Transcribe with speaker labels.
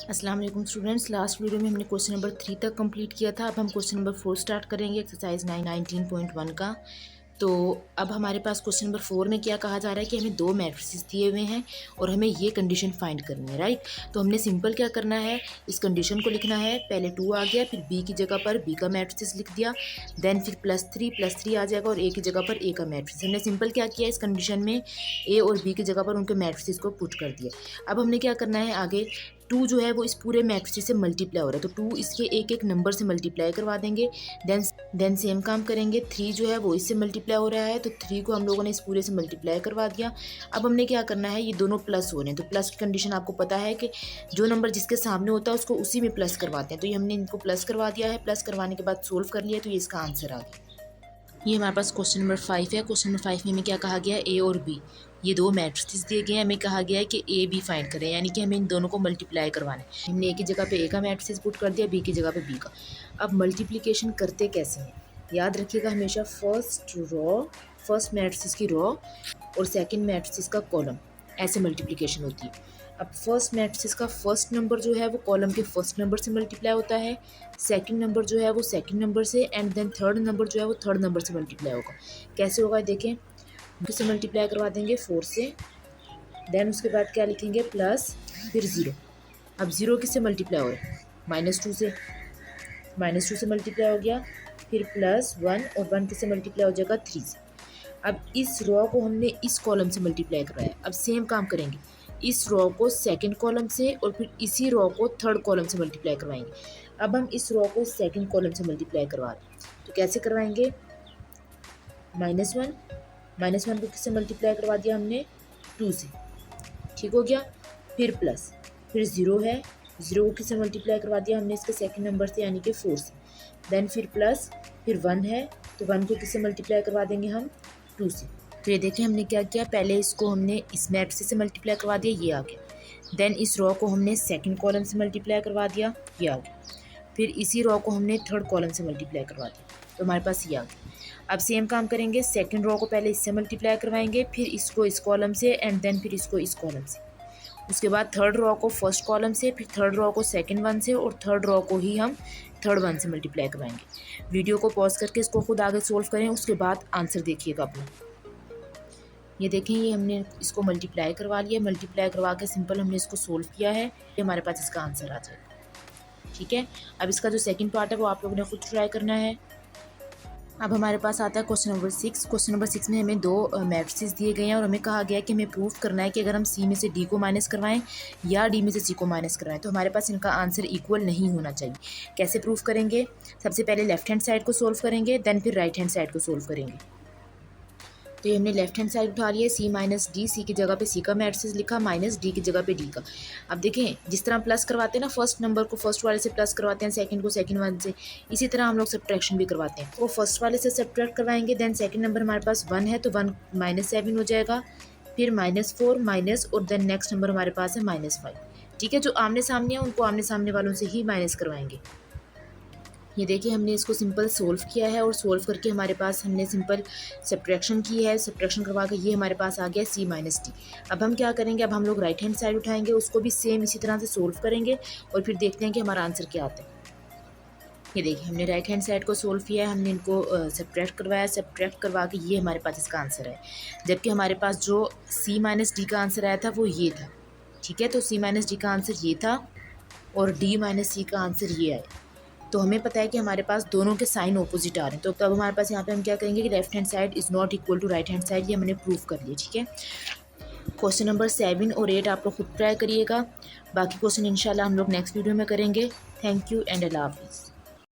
Speaker 1: अस्सलाम वालेकुम students. Last video में हमने क्वेश्चन नंबर 3 तक कंप्लीट किया था। अब हम क्वेश्चन नंबर 4 स्टार्ट करेंगे, एक्सरसाइज 19.1 का। तो अब हमारे पास क्वेश्चन नंबर 4 में क्या कहा जा रहा है कि हमें दो मैट्रिसेस दिए हुए हैं और हमें ये कंडीशन फाइंड करनी है, राइट। तो हमने सिंपल क्या करना है, इस कंडीशन को लिखना है। पहले 2 आ गया, फिर बी की जगह पर बी का मैट्रिसेस लिख दिया, देन फिर +3 आ जाएगा और ए की जगह पर ए का मैट्रिक्स। हमने सिंपल क्या किया, इस कंडीशन में ए और बी की जगह पर उनके मैट्रिसेस को पुट कर दिया। अब हमने क्या करना है आगे, 2 जो है वो इस पूरे मैट्रिक्स से मल्टीप्लाई हो रहा है, तो 2 इसके एक एक नंबर से मल्टीप्लाई करवा देंगे। देन सेम काम करेंगे, 3 जो है वो इससे मल्टीप्लाई हो रहा है, तो 3 को हम लोगों ने इस पूरे से मल्टीप्लाई करवा दिया। अब हमने क्या करना है, ये दोनों प्लस हो रहे हैं, तो प्लस की कंडीशन आपको पता है कि जो नंबर जिसके सामने होता है उसको उसी में प्लस करवाते हैं। तो ये हमने इनको प्लस करवा दिया है। प्लस करवाने के बाद सोल्व कर लिया, तो ये इसका आंसर आ गया। ये हमारे पास क्वेश्चन नंबर 5 है। क्वेश्चन नंबर 5 में हमें क्या कहा गया है, ए और बी ये दो मैट्रिसेस दिए गए हैं। हमें कहा गया है कि ए बी फाइंड करें, यानी कि हमें इन दोनों को मल्टीप्लाई करवाना है। हमने ए की जगह पे ए का मैट्रिसेस पुट कर दिया, बी की जगह पे बी का। अब मल्टीप्लिकेशन करते कैसे हैं, याद रखिएगा हमेशा फर्स्ट मैट्रिसेस की रॉ और सेकेंड मैट्रिसेस का कॉलम, ऐसे मल्टीप्लिकेशन होती है। अब फर्स्ट मैट्रिक्स का फर्स्ट नंबर जो है वो कॉलम के फर्स्ट नंबर से मल्टीप्लाई होता है, सेकंड नंबर जो है वो सेकंड नंबर से, एंड देन थर्ड नंबर जो है वो थर्ड नंबर से मल्टीप्लाई होगा। कैसे होगा देखें, किससे मल्टीप्लाई करवा देंगे, 4 से, देन उसके बाद क्या लिखेंगे, प्लस, फिर 0। अब 0 किससे मल्टीप्लाई हो रहा है, -2 से, -2 से मल्टीप्लाई हो गया, फिर +1 और 1 किससे मल्टीप्लाई हो जाएगा, 3 से। अब इस रॉ को हमने इस कॉलम से मल्टीप्लाई करवाया। अब सेम काम करेंगे, इस रॉ को सेकंड कॉलम से और फिर इसी रॉ को थर्ड कॉलम से मल्टीप्लाई करवाएंगे। अब हम इस रॉ को सेकंड कॉलम से मल्टीप्लाई करवा रहे हैं, तो कैसे करवाएंगे, -1 को किससे मल्टीप्लाई करवा दिया हमने, 2 से, ठीक हो गया। फिर प्लस, फिर 0 है, 0 को किससे मल्टीप्लाई करवा दिया हमने, इसके सेकंड नंबर से यानी कि 4 से। देन फिर प्लस, फिर 1 है, तो 1 को किससे मल्टीप्लाई करवा देंगे हम, 2 से। तो ये देखें हमने क्या किया, पहले इसको हमने इस मैट्रिक्स से मल्टीप्लाई करवा दिया, ये आ गया। देन इस रॉ को हमने सेकंड कॉलम से मल्टीप्लाई करवा दिया, ये आ गया। फिर इसी रॉ को हमने थर्ड कॉलम से मल्टीप्लाई करवा दिया, तो हमारे पास ये आ गया। अब सेम काम करेंगे, सेकंड रॉ को पहले इससे मल्टीप्लाई करवाएंगे, फिर इसको इस कॉलम से, एंड देन फिर इसको इस कॉलम से। उसके बाद थर्ड रॉ को फर्स्ट कॉलम से, फिर थर्ड रॉ को सेकंड वन से, और थर्ड रॉ को ही हम थर्ड वन से मल्टीप्लाई करवाएंगे। वीडियो को पॉज करके इसको खुद आगे सोल्व करें, उसके बाद आंसर देखिएगा अपना। ये देखें, ये हमने इसको मल्टीप्लाई करवा लिया, मल्टीप्लाई करवा के सिंपल हमने इसको सोल्व किया है, ये हमारे पास इसका आंसर आ जाएगा। ठीक है, अब इसका जो सेकंड पार्ट है वो आप लोगों ने खुद ट्राई करना है। अब हमारे पास आता है क्वेश्चन नंबर 6। क्वेश्चन नंबर 6 में हमें दो मैट्रिसेस दिए गए हैं और हमें कहा गया है कि हमें प्रूफ करना है कि अगर हम सी में से डी को माइनस करवाएं या डी में से सी को माइनस करवाएं तो हमारे पास इनका आंसर इक्वल नहीं होना चाहिए। कैसे प्रूफ करेंगे, सबसे पहले लेफ्ट हैंड साइड को सोल्व करेंगे, देन फिर राइट हैंड साइड को सोल्व करेंगे। तो ये हमने लेफ्ट हैंड साइड उठा लिया, सी माइनस डी, सी की जगह पे सी का मैट्रिक्स लिखा, माइनस डी की जगह पे डी का। अब देखें, जिस तरह प्लस करवाते हैं ना, फर्स्ट नंबर को फर्स्ट वाले से प्लस करवाते हैं, सेकंड को सेकंड वाले से, इसी तरह हम लोग सब्ट्रैक्शन भी करवाते हैं। वो फर्स्ट वाले से सब्ट्रैक्ट करवाएंगे, देन सेकंड नंबर हमारे पास 1 है तो 1 -7 हो जाएगा, फिर -4 माइनस, और देन नेक्स्ट नंबर हमारे पास है -5। ठीक है, जो आमने सामने है उनको आमने सामने वालों से ही माइनस करवाएंगे। ये देखिए हमने इसको सिंपल सोल्व किया है और सोल्व करके हमारे पास हमने सिंपल सब्ट्रैक्शन की है, सब्ट्रैक्शन करवा के ये हमारे पास आ गया सी माइनस डी। अब हम क्या करेंगे, अब हम लोग राइट हैंड साइड उठाएंगे, उसको भी सेम इसी तरह से सोल्व करेंगे और फिर देखते हैं कि हमारा आंसर क्या आता है। ये देखिए हमने राइट हैंड साइड को सोल्व किया है, हमने इनको सब्ट्रैक्ट करवाया, सब्ट्रैक्ट करवा के ये हमारे पास इसका आंसर है। जबकि हमारे पास जो सी माइनस डी का आंसर आया था वो ये था। ठीक है, तो सी माइनस डी का आंसर ये था और डी माइनस सी का आंसर ये आया। तो हमें पता है कि हमारे पास दोनों के साइन ऑपोजिट आ रहे हैं, तो तब हमारे पास यहाँ पे हम क्या करेंगे कि left hand side is not equal to right hand side, ये हमने प्रूव कर लिया। ठीक है, क्वेश्चन नंबर 7 और 8 आप लोग खुद ट्राई करिएगा, बाकी क्वेश्चन इंशाल्लाह हम लोग नेक्स्ट वीडियो में करेंगे। थैंक यू एंड अल्लाह हाफिज़।